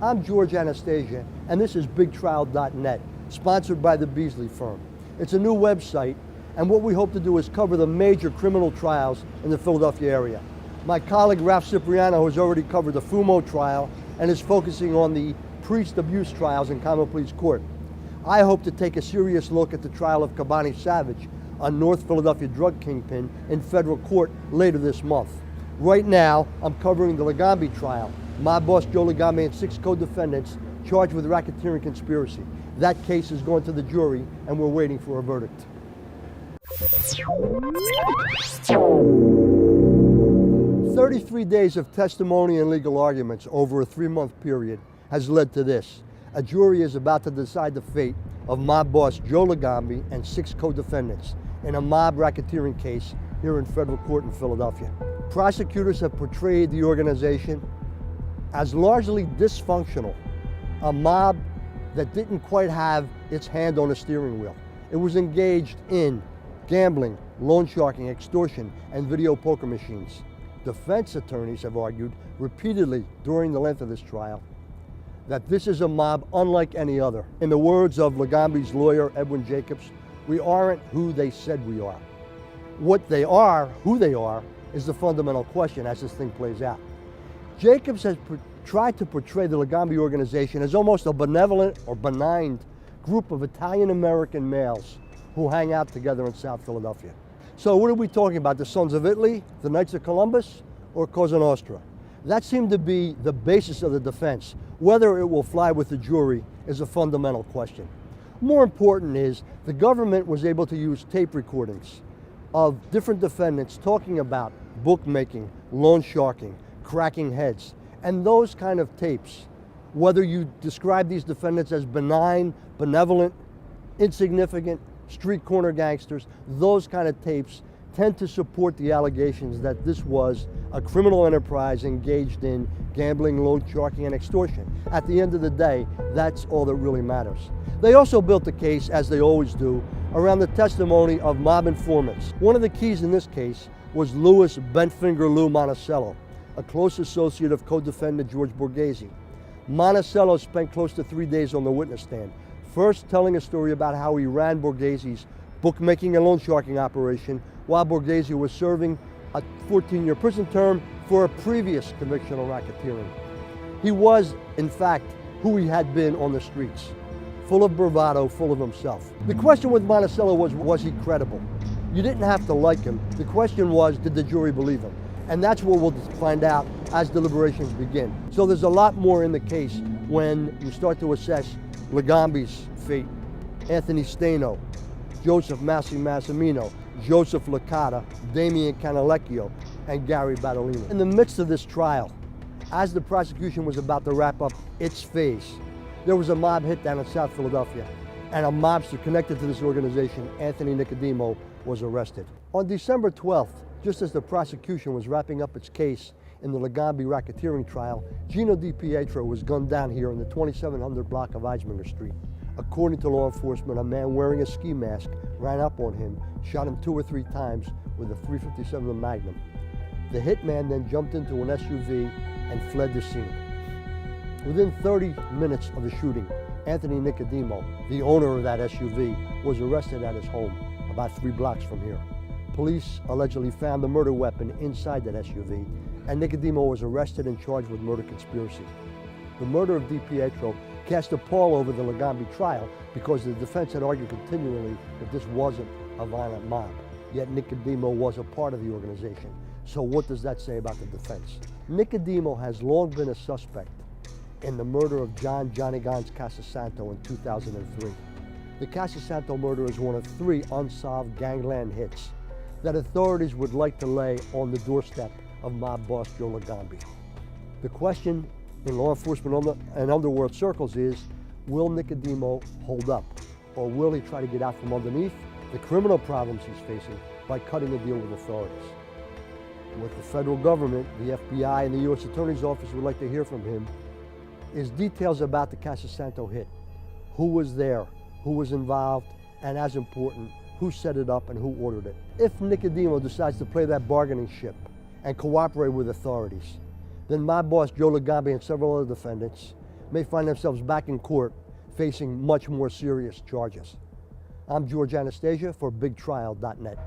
I'm George Anastasia, and this is BigTrial.net, sponsored by the Beasley Firm. It's a new website, and what we hope to do is cover the major criminal trials in the Philadelphia area. My colleague Ralph Cipriano has already covered the Fumo trial and is focusing on the priest abuse trials in common pleas court. I hope to take a serious look at the trial of Kobani Savage, a North Philadelphia drug kingpin, in federal court later this month. Right now, I'm covering the Legambi trial. Mob boss Joe Legambi and 6 co-defendants charged with racketeering conspiracy. That case is going to the jury, and we're waiting for a verdict. 33 days of testimony and legal arguments over a 3-month period has led to this. A jury is about to decide the fate of mob boss Joe Legambi and 6 co-defendants in a mob racketeering case here in federal court in Philadelphia. Prosecutors have portrayed the organization as largely dysfunctional, a mob that didn't quite have its hand on the steering wheel. It was engaged in gambling, loan sharking, extortion, and video poker machines. Defense attorneys have argued repeatedly during the length of this trial that this is a mob unlike any other. In the words of Legambi's lawyer, Edwin Jacobs, we aren't who they said we are. What they are, who they are, is the fundamental question as this thing plays out. Jacobs has tried to portray the Legambi organization as almost a benevolent or benign group of Italian-American males who hang out together in South Philadelphia. So what are we talking about? The Sons of Italy, the Knights of Columbus, or Cosa Nostra? That seemed to be the basis of the defense. Whether it will fly with the jury is a fundamental question. More important is the government was able to use tape recordings of different defendants talking about bookmaking, loan sharking, cracking heads, and those kind of tapes. Whether you describe these defendants as benign, benevolent, insignificant, street corner gangsters, those kind of tapes tend to support the allegations that this was a criminal enterprise engaged in gambling, loan sharking, and extortion. At the end of the day, that's all that really matters. They also built the case, as they always do, around the testimony of mob informants. One of the keys in this case was Louis Bentfinger Lou Monticello, a close associate of co-defendant George Borghese. Monticello spent close to 3 days on the witness stand, first telling a story about how he ran Borghese's bookmaking and loan sharking operation while Borghese was serving a 14-year prison term for a previous conviction on racketeering. He was, in fact, who he had been on the streets, full of bravado, full of himself. The question with Monticello was he credible? You didn't have to like him. The question was, did the jury believe him? And that's what we'll find out as deliberations begin. So there's a lot more in the case when you start to assess Legambi's fate, Anthony Staino, Joseph Massimino, Joseph Licata, Damian Canalecchio, and Gary Battolino. In the midst of this trial, as the prosecution was about to wrap up its phase, there was a mob hit down in South Philadelphia, and a mobster connected to this organization, Anthony Nicodemo, was arrested. On December 12th, just as the prosecution was wrapping up its case in the Legambi racketeering trial, Gino DiPietro was gunned down here in the 2700 block of Eisminger Street. According to law enforcement, a man wearing a ski mask ran up on him, shot him 2 or 3 times with a .357 Magnum. The hitman then jumped into an SUV and fled the scene. Within 30 minutes of the shooting, Anthony Nicodemo, the owner of that SUV, was arrested at his home about 3 blocks from here. Police allegedly found the murder weapon inside that SUV, and Nicodemo was arrested and charged with murder conspiracy. The murder of DiPietro cast a pall over the Legambi trial because the defense had argued continually that this wasn't a violent mob, yet Nicodemo was a part of the organization. So what does that say about the defense? Nicodemo has long been a suspect in the murder of Johnny Gons Casasanto in 2003. The Casasanto murder is one of 3 unsolved gangland hits that authorities would like to lay on the doorstep of mob boss Joe Legambi. The question in law enforcement and underworld circles is, will Nicodemo hold up, or will he try to get out from underneath the criminal problems he's facing by cutting a deal with authorities? What the federal government, the FBI, and the U.S. Attorney's Office would like to hear from him is details about the Casasanto hit. Who was there, who was involved, and as important, who set it up and who ordered it. If Nicodemo decides to play that bargaining chip and cooperate with authorities, then mob boss Joe Legambi and several other defendants may find themselves back in court facing much more serious charges. I'm George Anastasia for BigTrial.net.